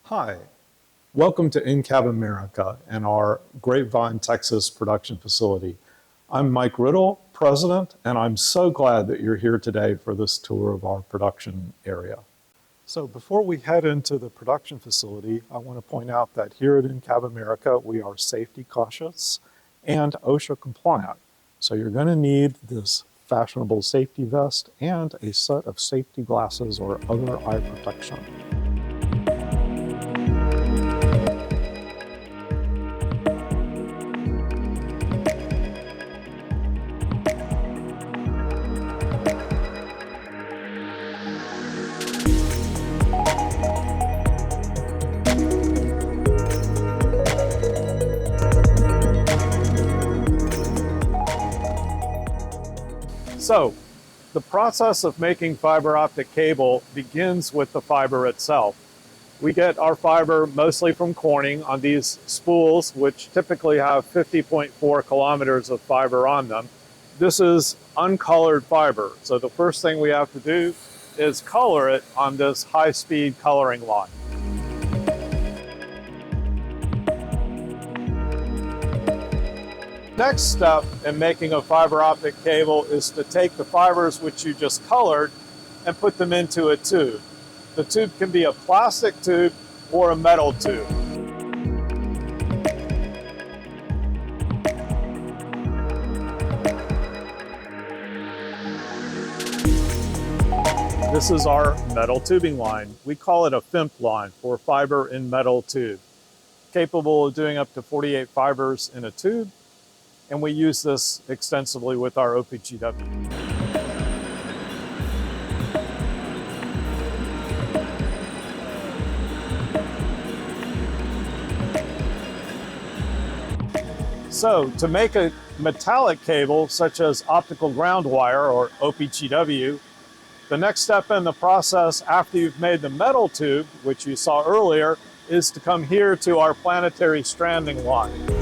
Hi, welcome to Incab America and our Grapevine, Texas production facility. I'm Mike Riddle, President, and I'm so glad that you're here today for this tour of our production area. So before we head into the production facility, I want to point out that here at Incab America, we are safety cautious and OSHA compliant. So you're going to need this fashionable safety vest and a set of safety glasses or other eye protection. So, the process of making fiber optic cable begins with the fiber itself. We get our fiber mostly from Corning on these spools, which typically have 50.4 kilometers of fiber on them. This is uncolored fiber, so the first thing we have to do is color it on this high-speed coloring line. Next step in making a fiber optic cable is to take the fibers which you just colored and put them into a tube. The tube can be a plastic tube or a metal tube. This is our metal tubing line. We call it a FIMP line, for fiber in metal tube. Capable of doing up to 48 fibers in a tube. And we use this extensively with our OPGW. So, to make a metallic cable, such as optical ground wire or OPGW, the next step in the process after you've made the metal tube, which you saw earlier, is to come here to our planetary stranding line.